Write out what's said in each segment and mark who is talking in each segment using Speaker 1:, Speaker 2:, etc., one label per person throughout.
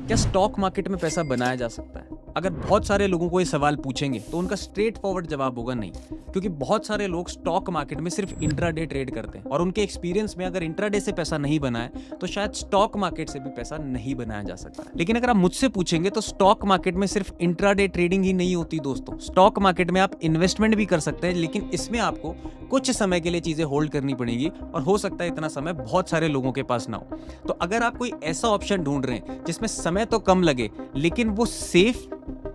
Speaker 1: क्या stock market में पैसा बनाया जा सकता है? अगर बहुत सारे लोगों को ये सवाल पूछेंगे तो उनका स्ट्रेट फॉरवर्ड जवाब होगा नहीं, क्योंकि बहुत सारे लोग स्टॉक मार्केट में सिर्फ इंट्राडे ट्रेड करते हैं और उनके एक्सपीरियंस में अगर इंट्राडे से पैसा नहीं बनाए तो शायद स्टॉक मार्केट से भी पैसा नहीं बनाया जा सकता। लेकिन अगर आप मुझसे पूछेंगे तो स्टॉक मार्केट में सिर्फ इंट्राडे ट्रेडिंग ही नहीं होती दोस्तों। स्टॉक मार्केट में आप इन्वेस्टमेंट भी कर सकते हैं, लेकिन इसमें आपको कुछ समय के लिए चीजें होल्ड करनी पड़ेगी और हो सकता है इतना समय बहुत सारे लोगों के पास ना हो। तो अगर आप कोई ऐसा ऑप्शन ढूंढ रहे हैं जिसमें समय तो कम लगे लेकिन वो सेफ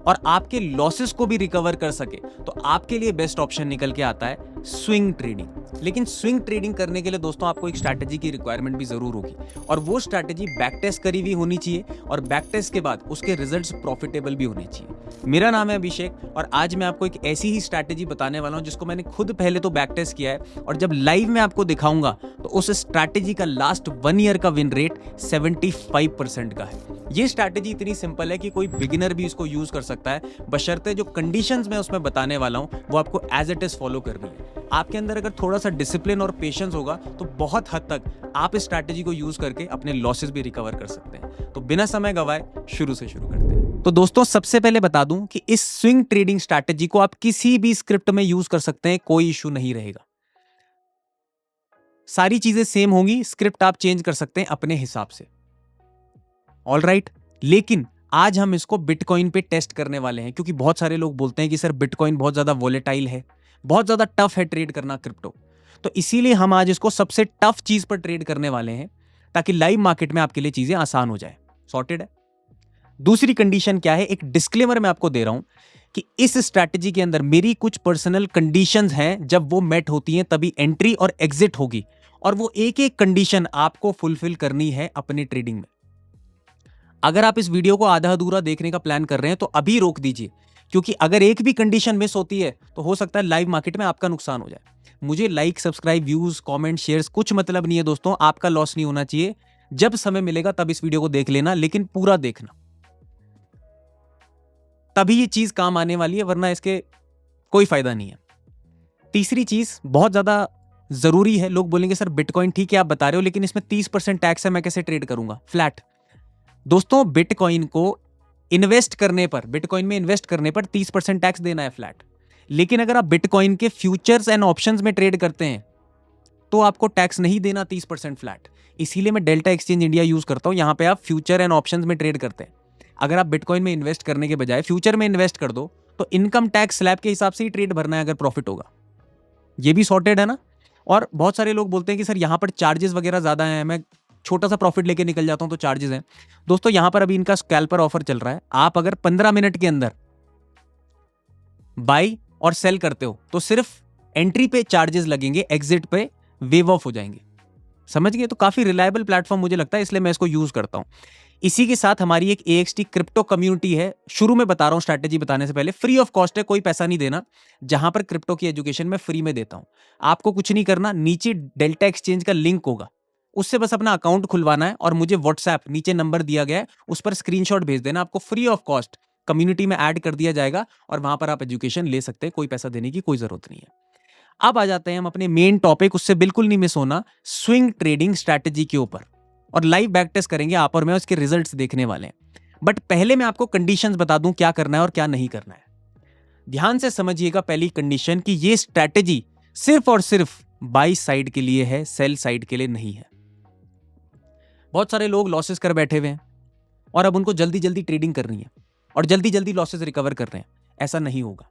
Speaker 1: और आपके लॉसेस को भी रिकवर कर सके, तो आपके लिए बेस्ट ऑप्शन निकल के आता है स्विंग ट्रेडिंग। लेकिन स्विंग ट्रेडिंग करने के लिए दोस्तों आपको एक स्ट्रैटेजी की रिक्वायरमेंट भी जरूर होगी, और वो स्ट्रैटेजी बैक टेस्ट करी हुई होनी चाहिए और बैक टेस्ट के बाद उसके रिजल्ट्स प्रॉफिटेबल भी होने चाहिए। मेरा नाम है अभिषेक और आज मैं आपको एक ऐसी ही स्ट्रैटेजी बताने वाला हूं जिसको मैंने खुद पहले तो बैक टेस्ट किया है, और जब लाइव में आपको दिखाऊंगा तो उस स्ट्रैटेजी का लास्ट 1 ईयर का विन रेट 75% का है। ये स्ट्रैटेजी इतनी सिंपल है कि कोई बिगिनर भी इसको यूज कर सकता है, बशर्ते जो कंडीशंस मैं उसमें बताने वाला हूं वो आपको एज इट इज फॉलो करनी है। आपके अंदर अगर थोड़ा सा डिसिप्लिन और पेशेंस होगा तो बहुत हद तक आप इस स्ट्रैटेजी को यूज करके अपने लॉसेस भी रिकवर कर सकते हैं। तो बिना समय गवाए शुरू करते हैं। तो दोस्तों सबसे पहले बता दूं कि इस स्विंग ट्रेडिंग स्ट्रैटेजी को आप किसी भी स्क्रिप्ट में यूज कर सकते हैं, कोई इशू नहीं रहेगा। सारी चीजें सेम होंगी, स्क्रिप्ट आप चेंज कर सकते हैं अपने हिसाब से। ऑल राइट, लेकिन आज हम इसको बिटकॉइन पे टेस्ट करने वाले हैं, क्योंकि बहुत सारे लोग बोलते हैं कि सर बिटकॉइन बहुत ज्यादा वोलेटाइल है, बहुत ज्यादा टफ है ट्रेड करना क्रिप्टो। तो इसीलिए हम आज इसको सबसे टफ चीज पर ट्रेड करने वाले हैं ताकि लाइव मार्केट में आपके लिए चीजें आसान हो जाए। सॉर्टेड है। दूसरी कंडीशन क्या है, एक डिस्क्लेमर मैं आपको दे रहा हूं कि इस स्ट्रैटेजी के अंदर मेरी कुछ पर्सनल कंडीशंस हैं, जब वो मेट होती हैं तभी एंट्री और एग्जिट होगी, और वो एक एक कंडीशन आपको फुलफिल करनी है अपनी ट्रेडिंग में। अगर आप इस वीडियो को आधा अधूरा देखने का प्लान कर रहे हैं तो अभी रोक दीजिए, क्योंकि अगर एक भी कंडीशन मिस होती है तो हो सकता है लाइव मार्केट में आपका नुकसान हो जाए। मुझे like, subscribe, views, comment, shares कुछ मतलब नहीं है दोस्तों, आपका लॉस नहीं होना चाहिए। जब समय मिलेगा तब इस वीडियो को देख लेना, लेकिन पूरा देखना, तभी ये चीज काम आने वाली है, वरना इसके कोई फायदा नहीं है। तीसरी चीज बहुत ज्यादा जरूरी है। लोग बोलेंगे सर बिटकॉइन ठीक है आप बता रहे हो, लेकिन इसमें 30% टैक्स है, मैं कैसे ट्रेड करूंगा फ्लैट? दोस्तों बिटकॉइन को इन्वेस्ट करने पर, बिटकॉइन में इन्वेस्ट करने पर 30% टैक्स देना है फ्लैट। लेकिन अगर आप बिटकॉइन के फ्यूचर्स एंड ऑप्शंस में ट्रेड करते हैं तो आपको टैक्स नहीं देना 30% फ्लैट। इसीलिए मैं डेल्टा एक्सचेंज इंडिया यूज करता हूं, यहां पे आप फ्यूचर एंड ऑप्शंस में ट्रेड करते हैं। अगर आप बिटकॉइन में इन्वेस्ट करने के बजाय फ्यूचर में इन्वेस्ट कर दो तो इनकम टैक्स स्लैब के हिसाब से ही ट्रेड भरना है अगर प्रॉफिट होगा। ये भी सॉर्टेड है ना। और बहुत सारे लोग बोलते हैं कि सर यहां पर चार्जेस वगैरह ज्यादा हैं, मैं छोटा सा प्रॉफिट लेके निकल जाता हूं तो चार्जेस हैं। दोस्तों यहां पर अभी इनका स्कैल्पर ऑफर चल रहा है। आप अगर 15 मिनट के अंदर बाई और सेल करते हो तो सिर्फ एंट्री पे चार्जेस लगेंगे, एग्जिट पे वेव ऑफ हो जाएंगे। समझ गए? तो काफी रिलायबल प्लेटफॉर्म मुझे लगता है, इसलिए मैं इसको यूज करता हूं। इसी के साथ हमारी एक AXT क्रिप्टो कम्युनिटी है। शुरू में बता रहा हूं स्ट्रैटेजी बताने से पहले, फ्री ऑफ कॉस्ट है, कोई पैसा नहीं देना, जहां पर क्रिप्टो की एजुकेशन मैं फ्री में देता हूं। आपको कुछ नहीं करना, नीचे डेल्टा एक्सचेंज का लिंक होगा, उससे बस अपना अकाउंट खुलवाना है और मुझे व्हाट्सएप, नीचे नंबर दिया गया है, उस पर स्क्रीनशॉट भेज देना। आपको फ्री ऑफ कॉस्ट कम्युनिटी में ऐड कर दिया जाएगा और वहां पर आप एजुकेशन ले सकते हैं, कोई पैसा देने की कोई जरूरत नहीं है। अब आ जाते हैं हम अपने मेन टॉपिक, उससे बिल्कुल नहीं मिस होना, स्विंग ट्रेडिंग स्ट्रैटेजी के ऊपर, और लाइव बैक टेस्ट करेंगे आप और मैं, उसके रिजल्ट्स देखने वाले हैं। बट पहले मैं आपको कंडीशंस बता दूं क्या करना है और क्या नहीं करना है। ध्यान से समझिएगा पहली कंडीशन कि ये स्ट्रैटेजी सिर्फ और सिर्फ बाई साइड के लिए है, सेल साइड के लिए नहीं है। बहुत सारे लोग लॉसेस कर बैठे हुए हैं और अब उनको जल्दी जल्दी ट्रेडिंग करनी है और जल्दी जल्दी लॉसेस रिकवर कर रहे हैं। ऐसा नहीं होगा।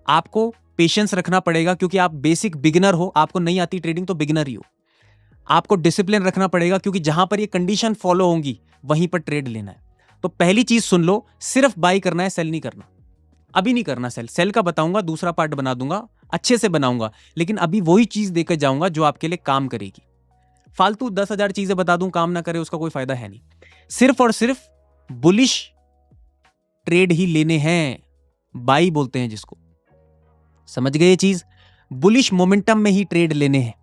Speaker 1: आपको पेशेंस रखना पड़ेगा, क्योंकि आप बेसिक बिगिनर हो, आपको नहीं आती ट्रेडिंग तो बिगिनर ही हो। आपको डिसिप्लिन रखना पड़ेगा, क्योंकि जहां पर ये कंडीशन फॉलो होंगी वहीं पर ट्रेड लेना है। तो पहली चीज सुन लो, सिर्फ बाई करना है, सेल नहीं करना। अभी नहीं करना सेल का बताऊंगा, दूसरा पार्ट बना दूंगा, अच्छे से बनाऊंगा, लेकिन अभी वही चीज देकर जाऊंगा जो आपके लिए काम करेगी। फालतू 10,000 चीजें बता दूं, काम ना करे, उसका कोई फायदा है नहीं। सिर्फ और सिर्फ बुलिश ट्रेड ही लेने हैं, बाई बोलते हैं जिसको। समझ गए ये चीज? बुलिश मोमेंटम में ही ट्रेड लेने हैं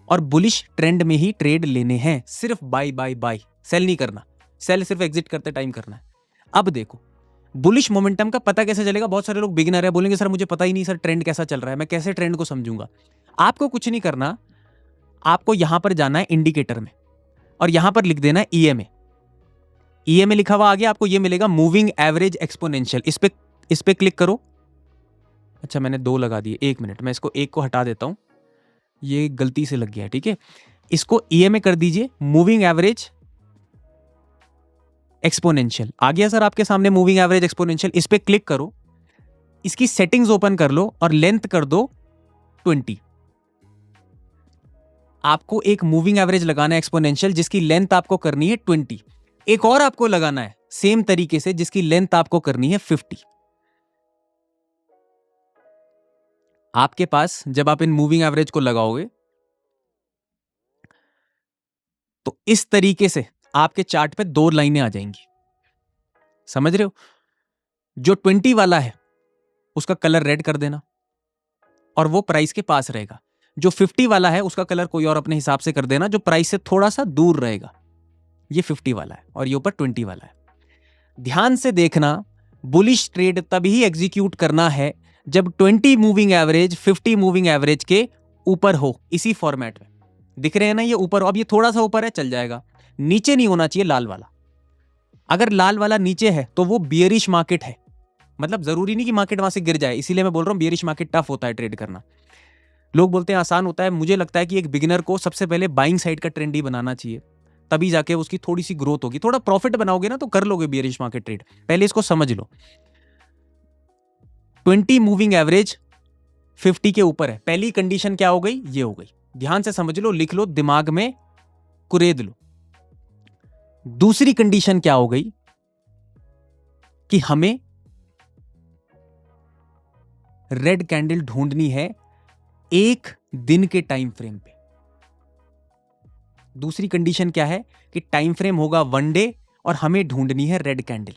Speaker 1: और बुलिश ट्रेंड में ही ट्रेड लेने हैं। सिर्फ बाई बाई बाई, सेल नहीं करना। सेल सिर्फ एग्जिट करते टाइम करना है। अब देखो, बुलिश मोमेंटम का पता कैसे चलेगा? बहुत सारे लोग बिगिनर है, बोलेंगे सर मुझे पता ही नहीं सर ट्रेंड कैसा चल रहा है, मैं कैसे ट्रेंड को समझूंगा? आपको कुछ नहीं करना, आपको यहां पर जाना है इंडिकेटर में और यहां पर लिख देना है EMA। ईएमए लिखा हुआ आ गया, आपको ये मिलेगा मूविंग एवरेज एक्सपोनेंशियल। इस पे क्लिक करो। अच्छा मैंने 2 लगा दिए, 1 मिनट, मैं इसको एक को हटा देता हूं, ये गलती से लग गया है, ठीक है। इसको ईएमए कर दीजिए मूविंग एवरेज एक्सपोनेंशियल। आ गया सर आपके सामने मूविंग एवरेज एक्सपोनेंशियल। इस पे क्लिक करो, इसकी सेटिंग्स ओपन कर लो और लेंथ कर दो 20। आपको एक मूविंग एवरेज लगाना है एक्सपोनेंशियल जिसकी लेंथ आपको करनी है 20। एक और आपको लगाना है सेम तरीके से जिसकी लेंथ आपको करनी है 50। आपके पास जब आप इन मूविंग एवरेज को लगाओगे तो इस तरीके से आपके चार्ट पे 2 लाइनें आ जाएंगी। समझ रहे हो? जो 20 वाला है उसका कलर रेड कर देना और वो प्राइस के पास रहेगा। जो 50 वाला है उसका कलर कोई और अपने हिसाब से कर देना जो प्राइस से थोड़ा सा दूर रहेगा। ये 50 वाला है और ये ऊपर 20 वाला है। ध्यान से देखना, बुलिश ट्रेड तभी एग्जीक्यूट करना है जब 20 मूविंग एवरेज 50 मूविंग एवरेज के ऊपर हो। इसी फॉर्मेट में दिख रहे हैं ना, ये ऊपर हो। अब ये थोड़ा सा ऊपर है, चल जाएगा। नीचे नहीं होना चाहिए लाल वाला। अगर लाल वाला नीचे है तो वो बियरिश मार्केट है। मतलब जरूरी नहीं कि मार्केट वहां से गिर जाए, इसीलिए मैं बोल रहा हूं बियरिश मार्केट टफ होता है ट्रेड करना। लोग बोलते हैं आसान होता है, मुझे लगता है कि एक बिगिनर को सबसे पहले बाइंग साइड का ट्रेंड ही बनाना चाहिए, तभी जाके उसकी थोड़ी सी ग्रोथ होगी। थोड़ा प्रॉफिट बनाओगे ना तो कर लोगे बियरिश मार्केट ट्रेड। पहले इसको समझ लो। 20 मूविंग एवरेज 50 के ऊपर है। पहली कंडीशन क्या हो गई? ये हो गई। ध्यान से समझ लो, लिख लो, दिमाग में कुरेद लो। दूसरी कंडीशन क्या हो गई कि हमें रेड कैंडल ढूंढनी है 1 दिन के टाइम फ्रेम पे। दूसरी कंडीशन क्या है कि टाइम फ्रेम होगा 1 डे और हमें ढूंढनी है रेड कैंडल।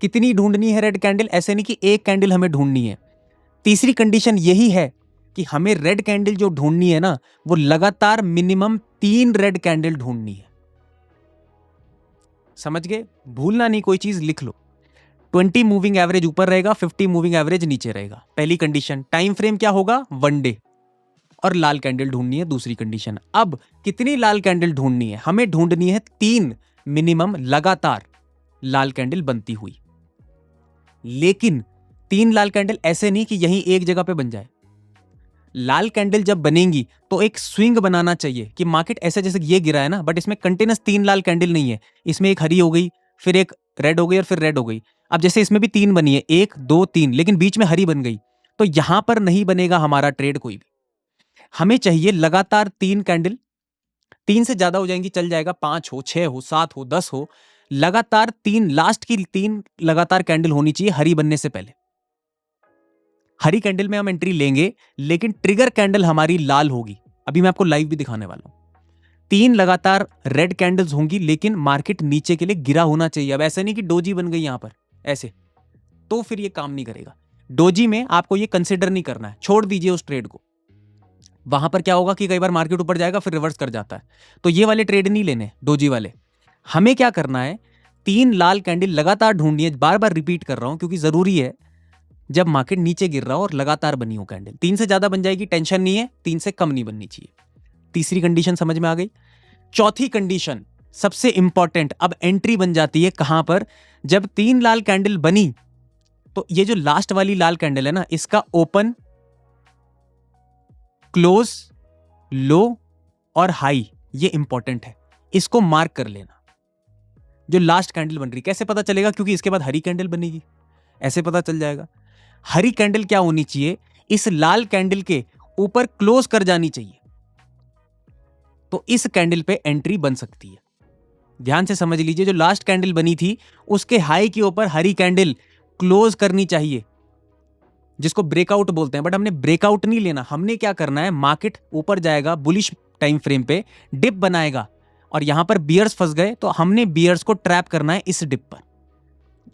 Speaker 1: कितनी ढूंढनी है रेड कैंडल? ऐसे नहीं कि एक कैंडल हमें ढूंढनी है। तीसरी कंडीशन यही है कि हमें रेड कैंडल जो ढूंढनी है ना, वो लगातार मिनिमम 3 रेड कैंडल ढूंढनी है। समझ गए? भूलना नहीं, कोई चीज लिख लो। 20 मूविंग एवरेज ऊपर रहेगा, 50 मूविंग एवरेज नीचे रहेगा। पहली कंडीशन। टाइम फ्रेम क्या होगा? 1 डे और लाल कैंडल ढूंढनी है, दूसरी कंडीशन। अब कितनी लाल कैंडल ढूंढनी है? हमें ढूंढनी है 3 मिनिमम लगातार लाल कैंडल बनती हुई। लेकिन 3 लाल कैंडल ऐसे नहीं कि यहीं एक जगह पे बन जाए। लाल कैंडल जब बनेंगी तो एक स्विंग बनाना चाहिए कि मार्केट ऐसे जैसे ये गिरा है ना, बट इसमें कंटिन्यूस 3 लाल कैंडल नहीं है। इसमें एक हरी हो गई, फिर एक रेड हो गई और फिर रेड हो गई। अब जैसे इसमें भी 3 बनी है, 1 2 3, लेकिन बीच में हरी बन गई, तो यहां पर नहीं बनेगा हमारा ट्रेड कोई भी। हमें चाहिए लगातार 3 कैंडल। 3 से ज्यादा हो जाएंगी चल जाएगा, 5 हो, 6 हो, 7 हो, 10 हो, लगातार 3, लास्ट की 3 लगातार कैंडल होनी चाहिए हरी बनने से पहले। हरी कैंडल में हम एंट्री लेंगे, लेकिन ट्रिगर कैंडल हमारी लाल होगी। अभी मैं आपको लाइव भी दिखाने वाला हूं। 3 लगातार रेड कैंडल्स होंगी, लेकिन मार्केट नीचे के लिए गिरा होना चाहिए। अब ऐसा नहीं कि डोजी बन गई यहां पर ऐसे, तो फिर ये काम नहीं करेगा। डोजी में आपको ये कंसिडर नहीं करना है, छोड़ दीजिए उस ट्रेड को। वहां पर क्या होगा कि कई बार मार्केट ऊपर जाएगा फिर रिवर्स कर जाता है, तो ये वाले ट्रेड नहीं लेने डोजी वाले। हमें क्या करना है? 3 लाल कैंडल लगातार ढूंढनी है। बार बार रिपीट कर रहा हूं क्योंकि जरूरी है जब मार्केट नीचे गिर रहा हो और लगातार बनी हो कैंडल। 3 से ज्यादा बन जाएगी, टेंशन नहीं है, 3 से कम नहीं बननी चाहिए। तीसरी कंडीशन समझ में आ गई। चौथी कंडीशन सबसे इंपॉर्टेंट, अब एंट्री बन जाती है कहां पर? जब 3 लाल कैंडल बनी तो ये जो लास्ट वाली लाल कैंडल है ना, इसका ओपन, क्लोज, लो और हाई, ये इंपॉर्टेंट है। इसको मार्क कर लेना। जो लास्ट कैंडल बन रही, कैसे पता चलेगा? क्योंकि इसके बाद हरी कैंडल बनेगी, ऐसे पता चल जाएगा। हरी कैंडल क्या होनी चाहिए? इस लाल कैंडल के ऊपर क्लोज कर जानी चाहिए, तो इस कैंडल पे एंट्री बन सकती है। ध्यान से समझ लीजिए, जो लास्ट कैंडल बनी थी उसके हाई के ऊपर हरी कैंडल क्लोज करनी चाहिए, जिसको ब्रेकआउट बोलते हैं। बट हमने ब्रेकआउट नहीं लेना, हमने क्या करना है? मार्केट ऊपर जाएगा बुलिश टाइम फ्रेम पे, डिप बनाएगा और यहां पर बियर्स फंस गए, तो हमने बियर्स को ट्रैप करना है इस डिप पर।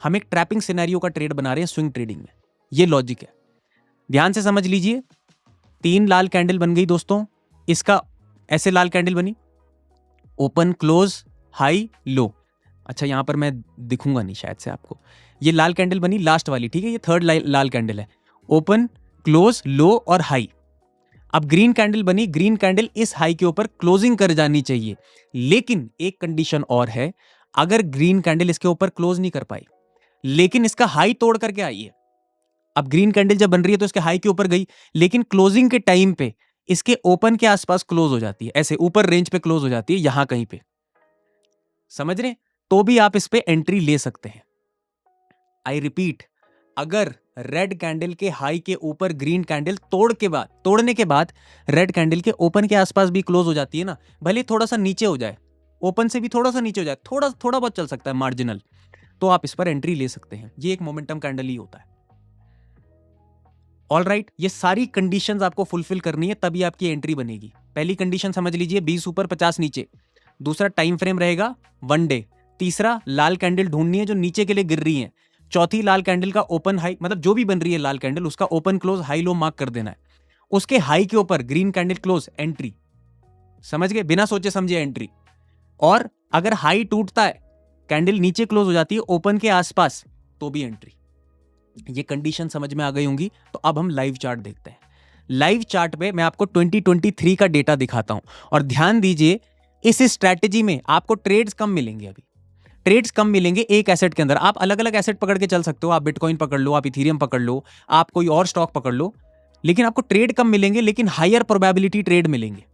Speaker 1: हम एक ट्रैपिंग सिनेरियो का ट्रेड बना रहे हैं स्विंग ट्रेडिंग में, ये लॉजिक है। ध्यान से समझ लीजिए। 3 लाल कैंडल बन गई दोस्तों, इसका ऐसे लाल कैंडल बनी, ओपन, क्लोज, हाई, लो। अच्छा यहां पर मैं दिखूंगा नहीं शायद से आपको। ये लाल कैंडल बनी लास्ट वाली, ठीक है, ये थर्ड लाल कैंडल है, ओपन, क्लोज, लो और हाई। अब ग्रीन कैंडल बनी, ग्रीन कैंडल इस हाई के ऊपर क्लोजिंग कर जानी चाहिए। लेकिन एक कंडीशन और है, अगर ग्रीन कैंडल इसके ऊपर क्लोज नहीं कर पाई लेकिन इसका हाई तोड़ करके आई है, अब ग्रीन कैंडल जब बन रही है तो इसके हाई के ऊपर गई, लेकिन क्लोजिंग के टाइम पे इसके ओपन के आसपास क्लोज हो जाती है, ऐसे ऊपर रेंज पे क्लोज हो जाती है, यहां कहीं पे, समझ रहे, तो भी आप इस पे एंट्री ले सकते हैं। आई रिपीट, अगर रेड कैंडल के हाई के ऊपर ग्रीन कैंडल तोड़ने के बाद रेड कैंडल के ओपन के आसपास भी क्लोज हो जाती है ना, भले थोड़ा सा नीचे हो जाए, ओपन से भी थोड़ा सा नीचे हो जाए, थोड़ा थोड़ा बहुत चल सकता है मार्जिनल, तो आप इस पर एंट्री ले सकते हैं। ये एक मोमेंटम कैंडल ही होता है। ऑल राइट, ये सारी कंडीशंस आपको फुलफिल करनी है तभी आपकी एंट्री बनेगी। पहली कंडीशन समझ लीजिए, 20 ऊपर 50 नीचे। दूसरा, टाइम फ्रेम रहेगा 1 डे। तीसरा, लाल कैंडल ढूंढनी है जो नीचे के लिए गिर रही है। चौथी, लाल कैंडल का ओपन हाई, मतलब जो भी बन रही है लाल कैंडल, उसका open close high low mark कर देना है। उसके हाई के ऊपर ग्रीन कैंडल क्लोज, एंट्री। समझ गए, बिना सोचे समझे एंट्री। और अगर हाई टूटता है, कैंडल नीचे क्लोज हो जाती है ओपन के आसपास, तो भी एंट्री। ये कंडीशन समझ में आ गई होंगी। तो अब हम लाइव चार्ट देखते हैं। लाइव चार्ट पे मैं आपको 2023 का डेटा दिखाता हूं और ध्यान दीजिए, इस स्ट्रैटेजी में आपको ट्रेड्स कम मिलेंगे। अभी ट्रेड्स कम मिलेंगे एक एसेट के अंदर। आप अलग अलग एसेट पकड़ के चल सकते हो, आप बिटकॉइन पकड़ लो, आप इथेरियम पकड़ लो, आप कोई और स्टॉक पकड़ लो, लेकिन आपको ट्रेड कम मिलेंगे, लेकिन हायर प्रोबेबिलिटी ट्रेड मिलेंगे।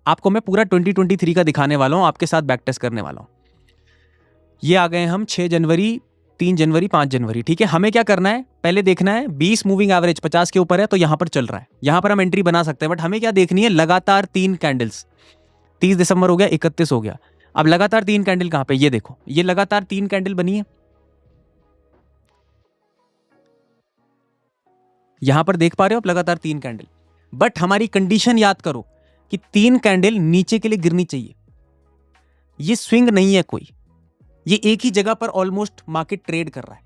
Speaker 1: आपको मैं पूरा 2023 का दिखाने वाला हूं, आपके साथ बैक टेस्ट करने वाला हूं। ये आ गए हम 6 जनवरी, 3 जनवरी, 5 जनवरी। ठीक है, हमें क्या करना है, पहले देखना है 20 मूविंग एवरेज 50 के ऊपर है तो यहां पर चल रहा है, यहां पर हम एंट्री बना सकते हैं। बट हमें क्या देखनी है, लगातार 3 कैंडल्स। 30 दिसंबर हो गया, 31 हो गया, अब लगातार 3 कैंडल कहां पे, ये देखो, ये लगातार 3 कैंडल बनी है, यहां पर देख पा रहे हो आप, लगातार 3 कैंडल। बट हमारी कंडीशन याद करो कि 3 कैंडल नीचे के लिए गिरनी चाहिए। ये स्विंग नहीं है कोई, ये एक ही जगह पर ऑलमोस्ट मार्केट ट्रेड कर रहा है,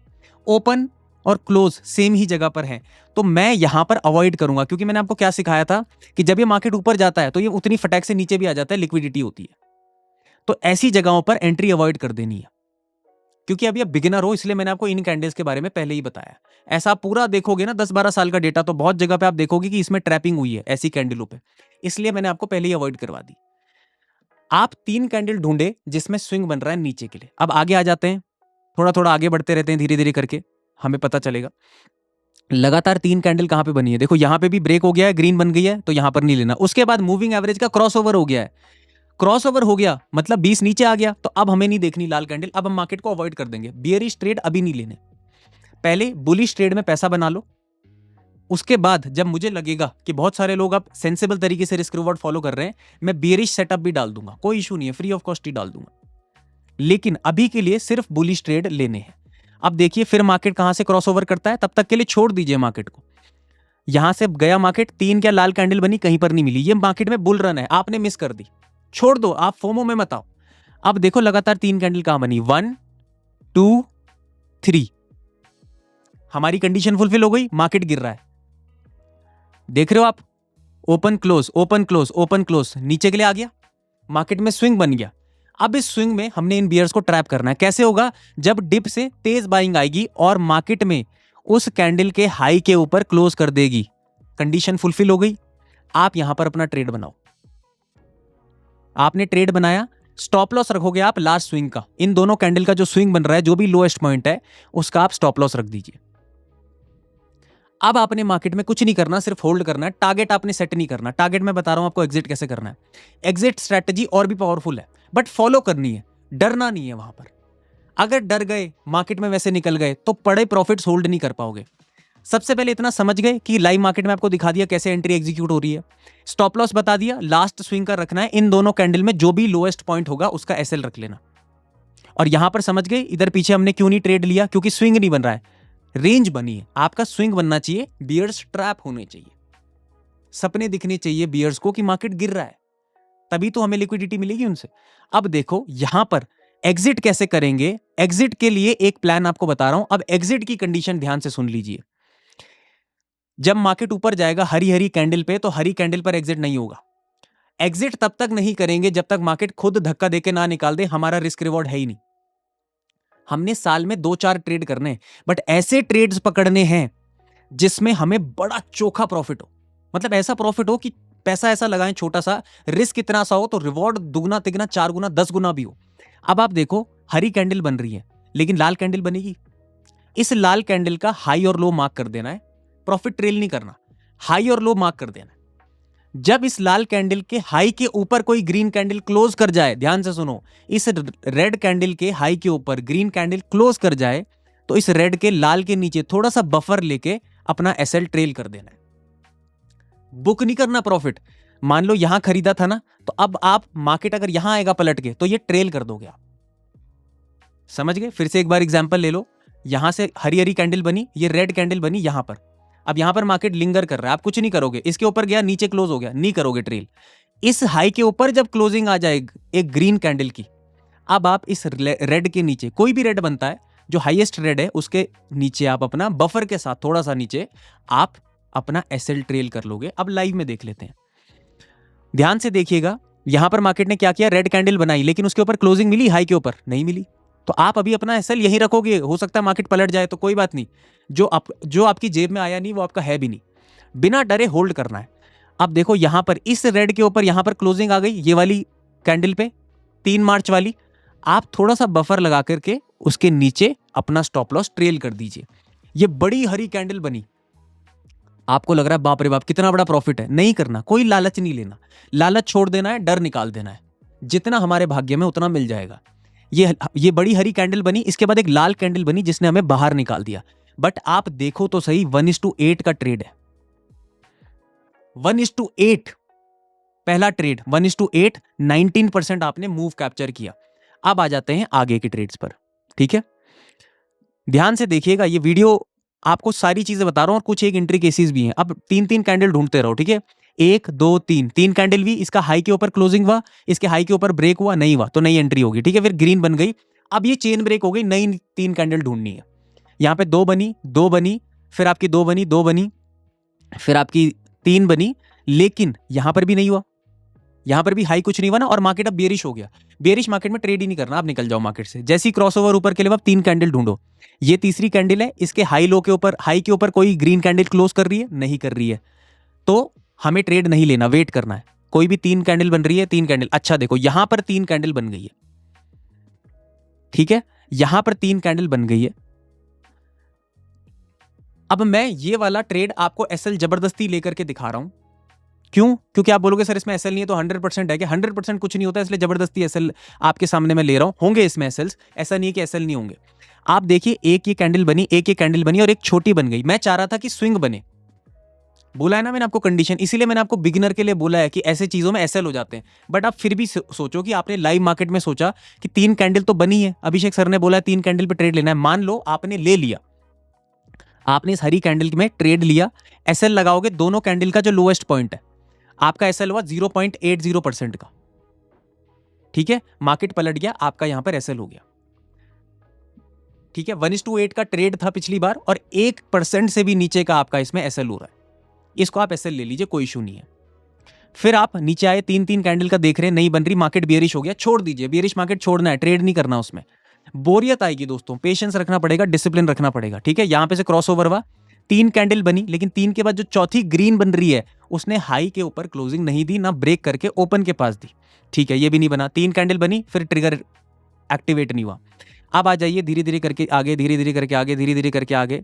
Speaker 1: ओपन और क्लोज सेम ही जगह पर है। तो मैं यहां पर अवॉइड करूंगा, क्योंकि मैंने आपको क्या सिखाया था कि जब ये मार्केट ऊपर जाता है तो ये उतनी फटाक से नीचे भी आ जाता है, लिक्विडिटी होती है। तो ऐसी जगहों पर एंट्री अवॉइड कर देनी है, क्योंकि अभी आप बिगिनर हो, इसलिए मैंने आपको इन कैंडल्स के बारे में पहले ही बताया। ऐसा आप पूरा देखोगे ना 10-12 साल का डेटा, तो बहुत जगह पे आप देखोगे कि इसमें ट्रैपिंग हुई है ऐसी कैंडलों पे, इसलिए मैंने आपको पहले ही अवॉइड करवा दी। आप 3 कैंडल ढूंढे जिसमें स्विंग बन रहा है नीचे के लिए। अब आगे आ जाते हैं, थोड़ा थोड़ा आगे बढ़ते रहते हैं, धीरे धीरे करके हमें पता चलेगा लगातार 3 कैंडल कहां पे बनी है। देखो यहां पे भी ब्रेक हो गया है, ग्रीन बन गई है, तो यहां पर नहीं लेना। उसके बाद मूविंग एवरेज का क्रॉसओवर हो गया है, क्रॉसओवर हो गया मतलब 20 नीचे आ गया, तो अब हमें नहीं देखनी लाल कैंडल, अब हम मार्केट को अवॉइड कर देंगे। बियरिश ट्रेड अभी नहीं लेने, पहले बुलिश ट्रेड में पैसा बना लो। उसके बाद जब मुझे लगेगा कि बहुत सारे लोग अब सेंसिबल तरीके से रिस्क रिवॉर्ड फॉलो कर रहे हैं, मैं बियरिश सेटअप भी डाल दूंगा, कोई इशू नहीं है, फ्री ऑफ कॉस्ट ही डाल दूंगा। लेकिन अभी के लिए सिर्फ बुलिश ट्रेड लेने हैं। अब देखिए फिर मार्केट कहां से क्रॉसओवर करता है, तब तक के लिए छोड़ दीजिए मार्केट को। यहां से गया मार्केट, 3 क्या लाल कैंडल बनी, कहीं पर नहीं मिली, ये मार्केट में बुल रन है, आपने मिस कर दी, छोड़ दो, आप फोमो में मत आओ। अब देखो लगातार 3 कैंडल कहां बनी, 1 2 3, हमारी कंडीशन फुलफिल हो गई, मार्केट गिर रहा है, देख रहे हो आप, open close open close open close, नीचे के लिए आ गया, मार्केट में स्विंग बन गया। अब इस स्विंग में हमने इन बियर्स को ट्रैप करना है। कैसे होगा, जब डिप से तेज बाइंग आएगी और मार्केट में उस कैंडल के हाई के ऊपर क्लोज कर देगी, कंडीशन फुलफिल हो गई। आप यहां पर अपना ट्रेड बनाओ। आपने ट्रेड बनाया, स्टॉप लॉस रखोगे आप लास्ट स्विंग का, इन दोनों कैंडल का जो स्विंग बन रहा है, जो भी लोएस्ट पॉइंट है उसका आप स्टॉप लॉस रख दीजिए। अब आपने मार्केट में कुछ नहीं करना, सिर्फ होल्ड करना है, टारगेट आपने सेट नहीं करना। टारगेट मैं बता रहा हूं आपको एग्जिट कैसे करना है। एग्जिट स्ट्रैटेजी और भी पावरफुल है, बट फॉलो करनी है, डरना नहीं है वहां पर। अगर डर गए, मार्केट में वैसे निकल गए, तो पड़े प्रॉफिट्स होल्ड नहीं कर पाओगे। सबसे पहले इतना समझ गए कि लाइव मार्केट में आपको दिखा दिया कैसे एंट्री एग्जीक्यूट हो रही है, स्टॉप लॉस बता दिया, लास्ट स्विंग का रखना है, इन दोनों कैंडल में जो भी लोएस्ट पॉइंट होगा उसका एसएल रख लेना। और यहां पर समझ गए इधर पीछे हमने क्यों नहीं ट्रेड लिया, क्योंकि स्विंग नहीं बन रहा है, रेंज बनी है। आपका स्विंग बनना चाहिए, बियर्स ट्रैप होने चाहिए, सपने दिखने चाहिए बियर्स को कि मार्केट गिर रहा है, तभी तो हमें लिक्विडिटी मिलेगी उनसे। अब देखो यहां पर एग्जिट कैसे करेंगे, एग्जिट के लिए एक प्लान आपको बता रहा हूं। अब एग्जिट की कंडीशन ध्यान से सुन लीजिए। जब मार्केट ऊपर जाएगा हरी हरी कैंडल पे, तो हरी कैंडल पर एग्जिट नहीं होगा। एग्जिट तब तक नहीं करेंगे जब तक मार्केट खुद धक्का देके ना निकाल दे, हमारा रिस्क रिवॉर्ड है ही नहीं। हमने साल में 2-4 ट्रेड करने हैं, बट ऐसे ट्रेड्स पकड़ने हैं जिसमें हमें बड़ा चोखा प्रॉफिट हो, मतलब ऐसा प्रॉफिट हो कि पैसा ऐसा लगाएं छोटा सा, रिस्क इतना सा हो तो रिवॉर्ड दुगना तिगना 4 गुना 10 गुना भी हो। अब आप देखो हरी कैंडल बन रही है लेकिन लाल कैंडल बनेगी। इस लाल कैंडल का हाई और लो मार्क कर देना है, प्रॉफिट ट्रेल नहीं करना, हाई और लो मार्क कर देना है। जब इस लाल कैंडल के हाई के ऊपर कोई ग्रीन कैंडल क्लोज कर जाए, ध्यान से सुनो, इस रेड कैंडल के हाई के ऊपर ग्रीन कैंडल क्लोज कर जाए तो इस रेड के लाल के नीचे थोड़ा सा बफर लेके अपना एसएल ट्रेल कर देना है, बुक नहीं करना प्रॉफिट। मान लो यहां खरीदा था ना, तो अब आप मार्केट अगर यहां आएगा पलट के तो ये ट्रेल कर दोगे आप। समझ गए? फिर से एक बार एग्जांपल ले लो, यहां से हरी हरी कैंडल बनी, ये रेड कैंडल बनी यहां पर। अब यहां पर मार्केट लिंगर कर रहा है, आप कुछ नहीं करोगे, इसके ऊपर गया नीचे क्लोज हो गया, नहीं करोगे ट्रेल। इस हाई के ऊपर जब क्लोजिंग आ जाए एक ग्रीन कैंडल की, अब आप इस रेड के नीचे, कोई भी रेड बनता है जो हाईएस्ट रेड है उसके नीचे आप अपना बफर के साथ थोड़ा सा नीचे आप अपना एसएल ट्रेल कर लोगे। अब लाइव में देख लेते हैं, ध्यान से देखिएगा। यहां पर मार्केट ने क्या किया, रेड कैंडल बनाई लेकिन उसके ऊपर क्लोजिंग मिली, हाई के ऊपर नहीं मिली, तो आप अभी अपना एसएल यहीं रखोगे। हो सकता है मार्केट पलट जाए तो कोई बात नहीं, जो आपकी जेब में आया नहीं वो आपका है भी नहीं, बिना डरे होल्ड करना है। अब देखो यहां पर इस रेड के ऊपर यहां पर क्लोजिंग आ गई, ये वाली कैंडल पे 3 मार्च वाली, आप थोड़ा सा बफर लगा करके उसके नीचे अपना स्टॉप लॉस ट्रेल कर दीजिए। ये बड़ी हरी कैंडल बनी, आपको लग रहा है बाप रे बाप कितना बड़ा प्रॉफिट है, नहीं करना, कोई लालच नहीं लेना, लालच छोड़ देना है, डर निकाल देना है। जितना हमारे भाग्य में उतना मिल जाएगा। ये बड़ी हरी कैंडल बनी, इसके बाद एक लाल कैंडल बनी जिसने हमें बाहर निकाल दिया। बट आप देखो तो सही 1:8 का ट्रेड है, 1:8 पहला ट्रेड, 1:8, 19% आपने मूव कैप्चर किया। अब आ जाते हैं आगे के ट्रेड्स पर, ठीक है? ध्यान से देखिएगा, ये वीडियो आपको सारी चीजें बता रहा हूं और कुछ एक एंट्री केसेस भी हैं। अब 3-3 कैंडल ढूंढते रहो, ठीक है? 1 2 3, 3 कैंडल भी, इसका हाई के ऊपर क्लोजिंग हुआ, इसके हाई के ऊपर ब्रेक हुआ, नहीं हुआ तो नई एंट्री होगी, ठीक है? फिर ग्रीन बन गई, अब ये चेन ब्रेक हो गई, नई 3 कैंडल ढूंढनी है। यहां पे 2 बनी, 2 बनी, फिर आपकी 2 बनी, 2 बनी, फिर आपकी 3 बनी, लेकिन यहां पर भी नहीं हुआ, यहां पर भी हाई कुछ नहीं हुआ ना, और मार्केट अब बेरिश हो गया। बेरिश मार्केट में ट्रेड ही नहीं करना, आप निकल जाओ मार्केट से। जैसी क्रॉसओवर ऊपर के लिए आप 3 कैंडल ढूंढो, ये तीसरी कैंडल है, इसके हाई लो के ऊपर, हाई के ऊपर कोई ग्रीन कैंडल क्लोज कर रही है, नहीं कर रही है, तो हमें ट्रेड नहीं लेना, वेट करना है। कोई भी 3 कैंडल बन रही है, 3 कैंडल, अच्छा देखो यहां पर 3 कैंडल बन गई है, ठीक है? यहां पर 3 कैंडल बन गई है। अब मैं ये वाला ट्रेड आपको एसएल जबरदस्ती लेकर के दिखा रहा हूं, क्यों? क्योंकि आप बोलोगे सर इसमें एसएल नहीं है तो 100% है क्या? 100% कुछ नहीं होता, इसलिए जबरदस्ती एसएल आपके सामने मैं ले रहा हूं। होंगे इसमें एसएल्स, ऐसा नहीं है कि एसएल नहीं होंगे। आप देखिए, एक ये कैंडल बनी, एक ये कैंडल बनी और एक छोटी बन गई। मैं चाह रहा था कि स्विंग बने, बोला है ना मैंने आपको कंडीशन, इसीलिए मैंने आपको बिगिनर के लिए बोला है कि ऐसे चीजों में एसएल हो जाते हैं। बट आप फिर भी सोचो कि आपने लाइव मार्केट में सोचा कि 3 कैंडल तो बनी है, अभिषेक सर ने बोला है 3 कैंडल पे ट्रेड लेना है, मान लो आपने ले लिया, आपने इस हरी कैंडल में ट्रेड लिया, एसएल लगाओगे, दोनों कैंडल का जो लोएस्ट पॉइंट है आपका एसएल हुआ 0.80% का, ठीक है? मार्केट पलट गया, आपका यहां पर एसएल हो गया, ठीक है? 1:8 का ट्रेड था पिछली बार और 1% से भी नीचे का आपका इसमें एसएल हो रहा है, इसको आप एसएल ले लीजिए, कोई इशू नहीं है। फिर आप नीचे आए, 3-3 कैंडल का देख रहे हैं, नहीं बन रही, मार्केट बियरिश हो गया, छोड़ दीजिए, बियरिश मार्केट छोड़ना है, ट्रेड नहीं करना उसमें, बोरियत आएगी दोस्तों, पेशेंस रखना पड़ेगा, डिसिप्लिन रखना पड़ेगा, ठीक है? यहां पे से क्रॉस ओवर हुआ, 3 कैंडल बनी, लेकिन 3 के बाद जो चौथी ग्रीन बन रही है उसने हाई के ऊपर क्लोजिंग नहीं दी, ना ब्रेक करके ओपन के पास दी, ठीक है? ये भी नहीं बना, 3 कैंडल बनी, फिर ट्रिगर एक्टिवेट नहीं हुआ। अब आ जाइए धीरे धीरे करके आगे, धीरे धीरे करके आगे, धीरे धीरे करके आगे,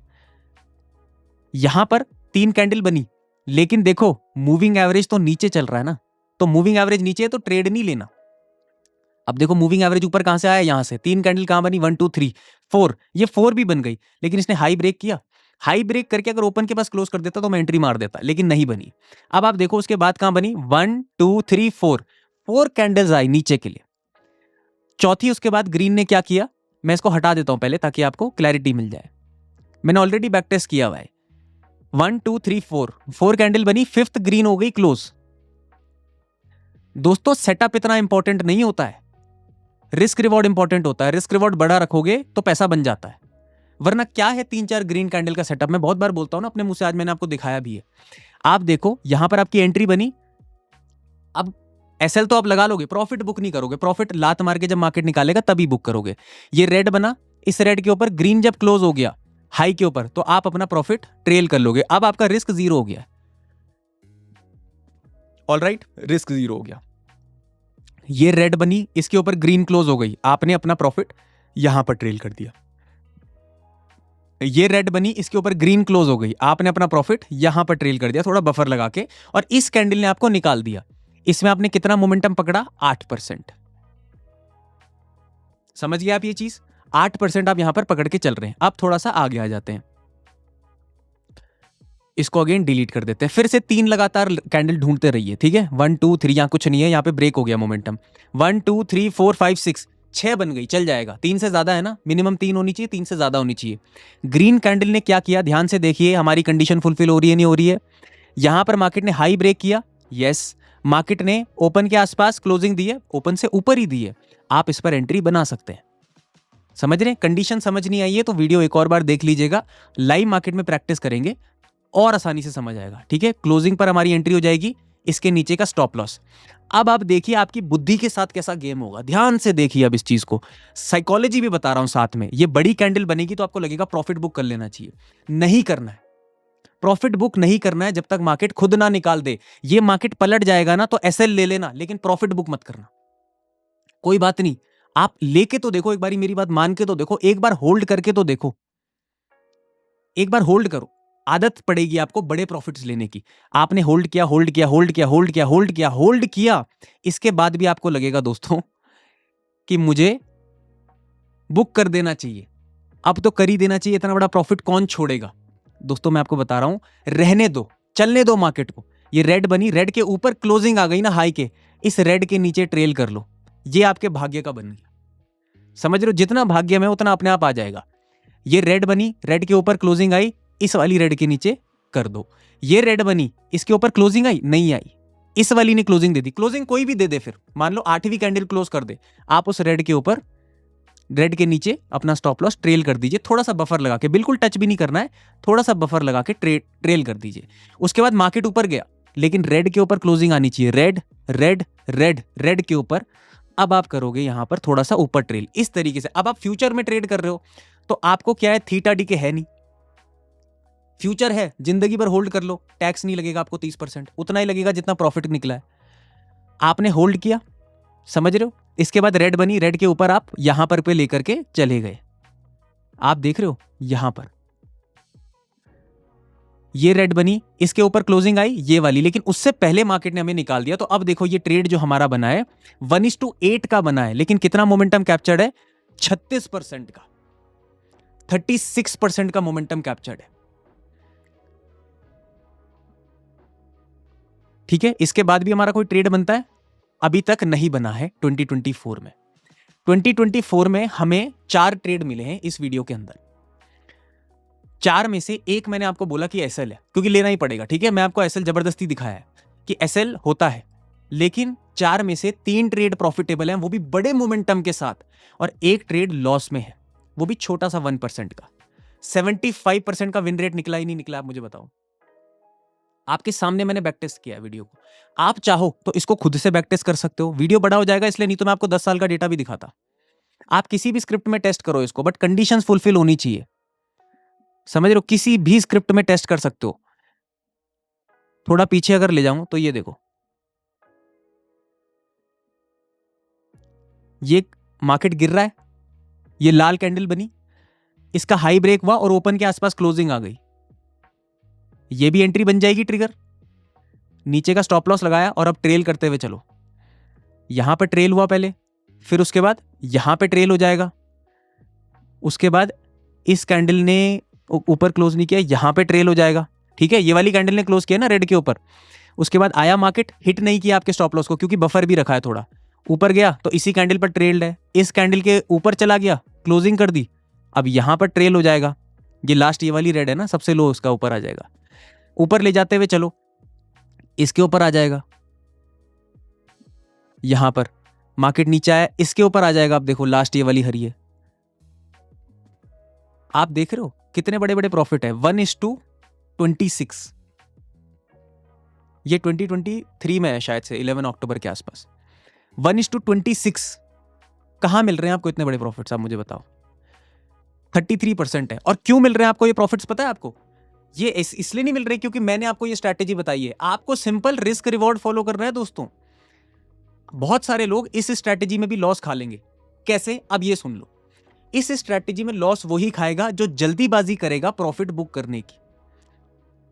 Speaker 1: यहां पर 3 कैंडल बनी, लेकिन देखो मूविंग एवरेज तो नीचे चल रहा है ना, तो मूविंग एवरेज नीचे है तो ट्रेड नहीं लेना। अब देखो मूविंग एवरेज ऊपर कहां से आया, यहां से 3 कैंडल कहां बनी, 1 2 3 4, ये 4 भी बन गई, लेकिन इसने हाई ब्रेक किया, हाई ब्रेक करके अगर ओपन के पास क्लोज कर देता तो मैं एंट्री मार देता, लेकिन नहीं बनी। अब आप देखो उसके बाद कहां बनी, 1 2 3 4 कैंडल्स आई नीचे के लिए, चौथी उसके बाद ग्रीन ने क्या किया, मैं इसको हटा देता हूं पहले ताकि आपको क्लैरिटी मिल जाए, मैंने ऑलरेडी बैक टेस्ट किया हुआ है। 1 2 3 4 कैंडल बनी, 5th ग्रीन हो गई क्लोज। दोस्तों सेटअप इतना इंपॉर्टेंट नहीं होता है, रिस्क रिवॉर्ड इंपॉर्टेंट होता है। रिस्क रिवॉर्ड बड़ा रखोगे तो पैसा बन जाता है, वरना क्या है 3-4 ग्रीन कैंडल का सेटअप, मैं बहुत बार बोलता हूं ना अपने मुंह से, आज मैंने आपको दिखाया भी है। आप देखो यहां पर आपकी एंट्री बनी, अब एसएल तो आप लगा लोगे, प्रॉफिट बुक नहीं करोगे, प्रॉफिट लात मार के जब मार्केट निकालेगा तभी बुक करोगे। ये रेड बना, इस रेड के ऊपर ग्रीन जब क्लोज हो गया हाई के ऊपर, तो आप अपना प्रॉफिट ट्रेल कर लोगे, अब आपका रिस्क 0 हो गया, ऑलराइट, रिस्क 0 हो गया। ये रेड बनी, इसके ऊपर ग्रीन क्लोज हो गई, आपने अपना प्रॉफिट यहां पर ट्रेल कर दिया। ये रेड बनी, इसके ऊपर ग्रीन क्लोज हो गई, आपने अपना प्रॉफिट यहां पर ट्रेल कर दिया थोड़ा बफर लगा के, और इस कैंडल ने आपको निकाल दिया। इसमें आपने कितना मोमेंटम पकड़ा? 8%। समझ गए आप ये चीज? 8% आप यहां पर पकड़ के चल रहे हैं। अब थोड़ा सा आगे आ जाते हैं, इसको अगेन डिलीट कर देते हैं। फिर से 3 लगातार कैंडल ढूंढते रहिए, ठीक है? 1 2 3, यहां कुछ नहीं है, यहां पे ब्रेक हो गया मोमेंटम। 1 2 3 4 5 6, 6 बन गई, चल जाएगा। 3 से ज्यादा है ना, मिनिमम 3 होनी चाहिए, 3 से ज्यादा होनी चाहिए। ग्रीन कैंडल ने क्या किया, ध्यान से देखिए, हमारी कंडीशन फुलफिल हो रही है नहीं हो रही है? यहां पर मार्केट ने हाई ब्रेक किया, यस। मार्केट ने ओपन के आसपास क्लोजिंग दी है, ओपन से ऊपर ही दी है, आप इस पर एंट्री बना सकते हैं। समझ रहे हैं? कंडीशन समझ नहीं आई है तो वीडियो एक और बार देख लीजिएगा, लाइव मार्केट में प्रैक्टिस करेंगे और आसानी से समझ आएगा, ठीक है? क्लोजिंग पर हमारी एंट्री हो जाएगी, इसके नीचे का स्टॉप लॉस। अब आप देखिए आपकी बुद्धि के साथ कैसा गेम होगा, ध्यान से देखिए अब इस चीज को, साइकोलॉजी भी बता रहा हूं साथ में। ये बड़ी कैंडल बनेगी तो आपको लगेगा प्रॉफिट बुक कर लेना चाहिए, नहीं करना है। प्रॉफिट बुक नहीं करना है जब तक मार्केट खुद ना निकाल दे। ये मार्केट पलट जाएगा ना तो एसएल ले लेना, लेकिन प्रॉफिट बुक मत करना। कोई बात नहीं, आप लेके तो देखो, एक बारी मेरी बात मान के तो देखो, एक बार होल्ड करके तो देखो, एक बार होल्ड करो, आदत पड़ेगी आपको बड़े प्रॉफिट्स लेने की। आपने होल्ड किया, होल्ड किया, होल्ड किया, होल्ड किया, होल्ड किया, होल्ड किया, इसके बाद भी आपको लगेगा दोस्तों कि मुझे बुक कर देना चाहिए, अब तो कर ही देना चाहिए, इतना बड़ा प्रॉफिट कौन छोड़ेगा? दोस्तों मैं आपको बता रहा हूं, रहने दो, चलने दो मार्केट को। ये रेड बनी, रेड के ऊपर क्लोजिंग आ गई ना हाई के, इस रेड के नीचे ट्रेल कर लो, ये आपके भाग्य का बन गया। समझ रहे हो? जितना भाग्य में उतना अपने आप आ जाएगा। ये रेड बनी, रेड के ऊपर क्लोजिंग आई, इस वाली रेड के नीचे कर दो। ये रेड बनी, इसके ऊपर क्लोजिंग आई, नहीं आई, इस वाली ने क्लोजिंग दे दी। क्लोजिंग कोई भी दे दे, फिर मान लो 8वीं कैंडल क्लोज कर दे, आप उस रेड के ऊपर, रेड के नीचे अपना स्टॉप लॉस ट्रेल कर दीजिए, थोड़ा सा बफर लगा के, बिल्कुल टच भी नहीं करना है, थोड़ा सा बफर लगा के ट्रेल कर दीजिए। उसके बाद मार्केट ऊपर गया, लेकिन रेड के ऊपर क्लोजिंग आनी चाहिए, रेड रेड रेड रेड के ऊपर। अब आप करोगे यहां पर थोड़ा सा ऊपर ट्रेल, इस तरीके से। अब आप फ्यूचर में ट्रेड कर रहे हो तो आपको क्या है, थीटा डी के है नहीं, फ्यूचर है, जिंदगी भर होल्ड कर लो, टैक्स नहीं लगेगा आपको, 30% उतना ही लगेगा जितना प्रॉफिट निकला है। आपने होल्ड किया, समझ रहे हो? इसके बाद रेड बनी, रेड के ऊपर आप यहां पर पे लेकर के चले गए, आप देख रहे हो यहां पर ये रेड बनी, इसके ऊपर क्लोजिंग आई ये वाली, लेकिन उससे पहले मार्केट ने हमें निकाल दिया। तो अब देखो ये ट्रेड जो हमारा बना है 1:8 का बना है, लेकिन कितना मोमेंटम कैप्चर्ड है? 36% का, 36% का मोमेंटम कैप्चर्ड है, ठीक है? इसके बाद भी हमारा कोई ट्रेड बनता है? अभी तक नहीं बना है 2024 में। 2024 में हमें 4 ट्रेड मिले हैं इस वीडियो के अंदर। 4 में से एक मैंने आपको बोला कि एसएल है, क्योंकि लेना ही पड़ेगा, ठीक है? मैं आपको एसएल जबरदस्ती दिखाया है कि एसएल होता है, लेकिन 4 में से 3 ट्रेड प्रॉफिटेबल हैं, वो भी बड़े मोमेंटम के साथ, और एक ट्रेड लॉस में है, वो भी छोटा सा 1% का। 75% का विन रेट निकला ही नहीं निकला, आप मुझे बताओ। आपके सामने मैंने बैक टेस्ट किया है वीडियो को, आप चाहो तो इसको खुद से बैक टेस्ट कर सकते हो, वीडियो बड़ा हो जाएगा इसलिए, नहीं तो मैं आपको 10 साल का डेटा भी दिखाता। आप किसी भी स्क्रिप्ट में टेस्ट करो इसको, बट कंडीशंस फुलफिल होनी चाहिए, समझ रहे हो? किसी भी स्क्रिप्ट में टेस्ट कर सकते हो। थोड़ा पीछे अगर ले जाऊं तो ये देखो, ये मार्केट गिर रहा है, ये लाल कैंडल बनी, इसका हाई ब्रेक हुआ और ओपन के आसपास क्लोजिंग आ गई, ये भी एंट्री बन जाएगी ट्रिगर। नीचे का स्टॉप लॉस लगाया और अब ट्रेल करते हुए चलो, यहां पर ट्रेल हुआ पहले, फिर उसके बाद यहां पे ट्रेल हो जाएगा, उसके बाद इस कैंडल ने ऊपर क्लोज नहीं किया, यहां पे ट्रेल हो जाएगा, ठीक है? ये वाली कैंडल ने क्लोज किया ना रेड के ऊपर, उसके बाद आया मार्केट, हिट नहीं किया आपके स्टॉप लॉस को, क्योंकि बफर भी रखा है थोड़ा, ऊपर गया तो इसी कैंडल पर ट्रेल्ड है, इस कैंडल के ऊपर चला गया, क्लोजिंग कर दी, अब यहां पर ट्रेल हो जाएगा। ये लास्ट ये वाली रेड है ना, सबसे लो, उसका ऊपर आ जाएगा, ऊपर ले जाते हुए चलो, इसके ऊपर आ जाएगा, यहां पर मार्केट नीचे आया, इसके ऊपर आ जाएगा। आप देखो लास्ट ये वाली हरी है, आप देख रहे हो कितने बड़े बड़े प्रॉफिट है, 1:26। ये 2023 में है शायद से, 11 अक्टूबर के आसपास। 1:26 कहां मिल रहे हैं आपको इतने बड़े प्रॉफिट्स, आप मुझे बताओ? 33% है। और क्यों मिल रहे हैं आपको ये प्रॉफिट्स, पता है आपको? ये इसलिए नहीं मिल रहे क्योंकि मैंने आपको ये स्ट्रैटेजी बताई है, आपको सिंपल रिस्क रिवॉर्ड फॉलो करना है दोस्तों। बहुत सारे लोग इस स्ट्रैटेजी में भी लॉस खा लेंगे। कैसे? अब ये सुन लो। इस स्ट्रैटेजी में लॉस वही खाएगा जो जल्दीबाजी करेगा प्रॉफिट बुक करने की।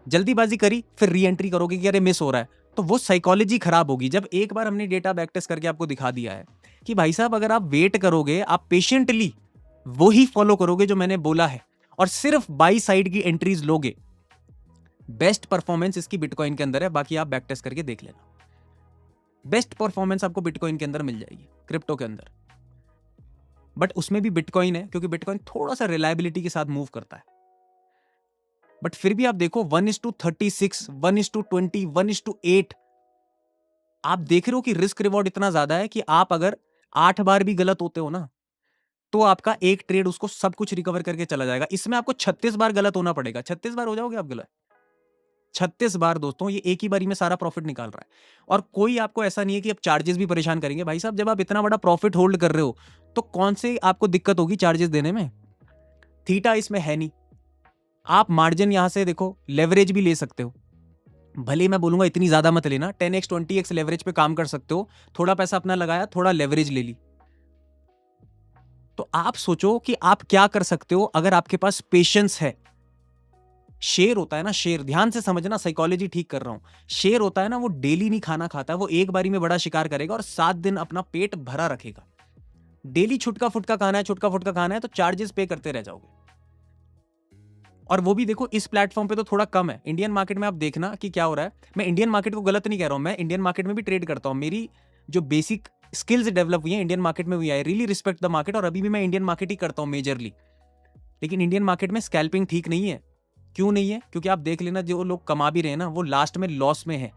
Speaker 1: जल्दीबाजी करी, फिर री एंट्री करोगे कि अरे मिस हो रहा है, तो वो साइकोलॉजी खराब होगी। जब एक बार हमने डेटा बैक टेस्ट करके आपको दिखा दिया है कि भाई साहब अगर आप वेट करोगे, आप पेशेंटली वो ही फॉलो करोगे जो मैंने बोला है, और सिर्फ बाई साइड की एंट्रीज लोगे, बेस्ट परफॉर्मेंस इसकी बिटकॉइन के अंदर है। बाकी आप बैक टेस्ट करके देख लेना, बेस्ट परफॉर्मेंस आपको बिटकॉइन के अंदर मिल जाएगी, क्रिप्टो के अंदर। बट उसमें भी बिटकॉइन है, क्योंकि बिटकॉइन थोड़ा सा रिलायबिलिटी के साथ मूव करता है। बट फिर भी आप देखो 1:36, 1:20, 1:8, आप देख रहे हो कि रिस्क रिवॉर्ड इतना ज्यादा है कि आप अगर 8 बार भी गलत होते हो ना, तो आपका एक ट्रेड उसको सब कुछ रिकवर करके चला जाएगा। इसमें आपको 36 बार गलत होना पड़ेगा। 36 बार हो जाओगे आप गलत, 36 बार दोस्तों, ये एक ही बारी में सारा प्रॉफिट निकाल रहा है। और कोई आपको ऐसा नहीं है कि अब चार्जेस भी परेशान करेंगे। भाई साहब, जब आप इतना बड़ा प्रॉफिट होल्ड कर रहे हो, तो कौन से आपको दिक्कत होगी चार्जेस देने में? थीटा इसमें है नहीं। आप मार्जिन यहां से देखो, लेवरेज भी ले सकते हो। भले मैं बोलूंगा इतनी ज्यादा मत लेना, 10x 20x लेवरेज पे काम कर सकते हो। थोड़ा पैसा अपना लगाया, थोड़ा लेवरेज ले ली। तो आप सोचो कि आप क्या कर सकते हो अगर आपके पास पेशेंस है। शेर होता है ना, शेर, ध्यान से समझना, साइकोलॉजी ठीक कर रहा हूं। शेर होता है ना, वो डेली नहीं खाना खाता, वो एक बारी में बड़ा शिकार करेगा और 7 दिन अपना पेट भरा रखेगा। डेली छुटका फुटका खाना है, छुटका फुटका खाना है, तो चार्जेस पे करते रह जाओगे। और वो भी देखो इस प्लेटफॉर्म पे तो थोड़ा कम है। इंडियन मार्केट में आप देखना कि क्या हो रहा है। मैं इंडियन मार्केट को गलत नहीं कह रहा हूं, मैं इंडियन मार्केट में भी ट्रेड करता हूं। मेरी जो बेसिक स्किल्स डेवलप हुई है इंडियन मार्केट में हुई है। रियली रिस्पेक्ट द मार्केट, और अभी भी मैं इंडियन मार्केट ही करता हूं मेजरली। लेकिन इंडियन मार्केट में स्कैल्पिंग ठीक नहीं है। क्यों नहीं है? क्योंकि आप देख लेना, जो लोग कमा भी रहे हैं ना, वो लास्ट में लॉस में है।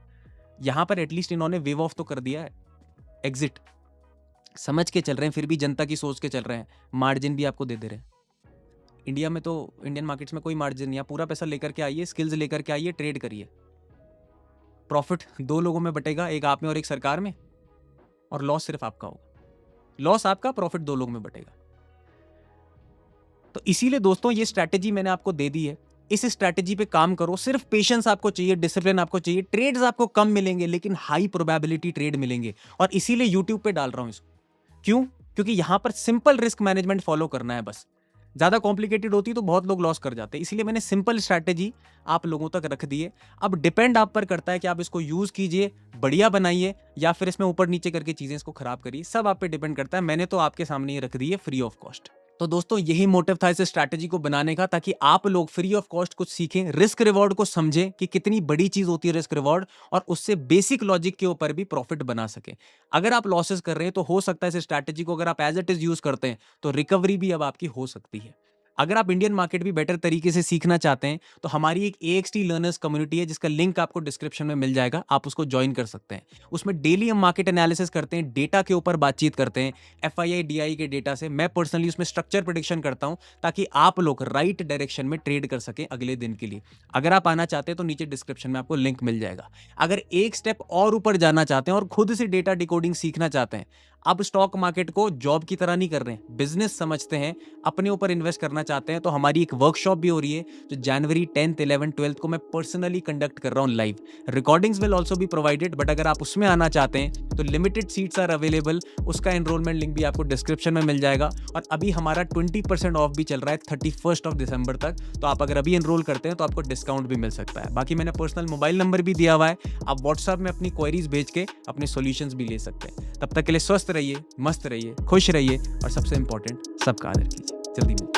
Speaker 1: यहां पर एटलीस्ट इन्होंने वेव ऑफ तो कर दिया है, एग्जिट समझ के चल रहे हैं, फिर भी जनता की सोच के चल रहे हैं, मार्जिन भी आपको दे दे रहे हैं। इंडिया में तो, इंडियन मार्केट्स में कोई मार्जिन नहीं है। पूरा पैसा लेकर के आइए, स्किल्स लेकर के आइए, ट्रेड करिए। प्रॉफिट 2 लोगों में बटेगा, एक आप में और एक सरकार में, और लॉस सिर्फ आपका होगा। लॉस आपका, प्रॉफिट 2 लोगों में बटेगा। तो इसीलिए दोस्तों ये स्ट्रैटेजी मैंने आपको दे दी है। इस स्ट्रैटेजी पे काम करो। सिर्फ पेशेंस आपको चाहिए, डिसिप्लिन आपको चाहिए। ट्रेड्स आपको कम मिलेंगे, लेकिन हाई प्रोबेबिलिटी ट्रेड मिलेंगे। और इसीलिए यूट्यूब पे डाल रहा हूं इसको। क्यों? क्योंकि यहां पर सिंपल रिस्क मैनेजमेंट फॉलो करना है बस। ज्यादा कॉम्प्लिकेटेड होती तो बहुत लोग लॉस कर जाते। इसलिए मैंने सिंपल स्ट्रैटेजी आप लोगों तक रख दी है। अब डिपेंड आप पर करता है कि आप इसको यूज कीजिए, बढ़िया बनाइए, या फिर इसमें ऊपर नीचे करके चीजें इसको खराब करिए। सब आप पे डिपेंड करता है। मैंने तो आपके सामने ही रख दी है फ्री ऑफ कॉस्ट। तो दोस्तों यही मोटिव था इस स्ट्रैटेजी को बनाने का, ताकि आप लोग फ्री ऑफ कॉस्ट कुछ सीखें, रिस्क रिवॉर्ड को समझें कि कितनी बड़ी चीज होती है रिस्क रिवॉर्ड, और उससे बेसिक लॉजिक के ऊपर भी प्रॉफिट बना सके। अगर आप लॉसेस कर रहे हैं तो हो सकता है इस स्ट्रैटेजी को अगर आप एज इट इज यूज करते हैं तो रिकवरी भी अब आपकी हो सकती है। अगर आप इंडियन मार्केट भी बेटर तरीके से सीखना चाहते हैं तो हमारी एक AXT लर्नर्स कम्युनिटी है, जिसका लिंक आपको डिस्क्रिप्शन में मिल जाएगा। आप उसको ज्वाइन कर सकते हैं। उसमें डेली हम मार्केट एनालिसिस करते हैं, डेटा के ऊपर बातचीत करते हैं, FII DI के डेटा से। मैं पर्सनली उसमें स्ट्रक्चर प्रेडिक्शन करता हूं, ताकि आप लोग राइट डायरेक्शन में ट्रेड कर सकें अगले दिन के लिए। अगर आप आना चाहते हैं तो नीचे डिस्क्रिप्शन में आपको लिंक मिल जाएगा। अगर एक स्टेप और ऊपर जाना चाहते हैं और खुद से डेटा डिकोडिंग सीखना चाहते हैं, अब स्टॉक मार्केट को जॉब की तरह नहीं कर रहे हैं, बिजनेस समझते हैं, अपने ऊपर इन्वेस्ट करना चाहते हैं, तो हमारी एक वर्कशॉप भी हो रही है जो जनवरी 10th, 11th, 12th को मैं पर्सनली कंडक्ट कर रहा हूं live. Recordings will also be provided, but अगर आप उसमें आना चाहते हैं तो लिमिटेड सीट्स आर अवेलेबल। उसका एनरोलमेंट लिंक भी आपको डिस्क्रिप्शन में मिल जाएगा। और अभी हमारा 20% ऑफ भी चल रहा है 31 दिसंबर तक। तो आप अगर अभी एनरोल करते हैं तो आपको डिस्काउंट भी मिल सकता है। बाकी मैंने पर्सनल मोबाइल नंबर भी दिया हुआ है, आप व्हाट्सएप में अपनी क्वेरीज भेज के अपने सॉल्यूशंस भी ले सकते हैं। तब तक के लिए स्वस्थ रहिए, मस्त रहिए, खुश रहिए, और सबसे इंपॉर्टेंट, सबका आदर कीजिए। जल्दी मिलते हैं।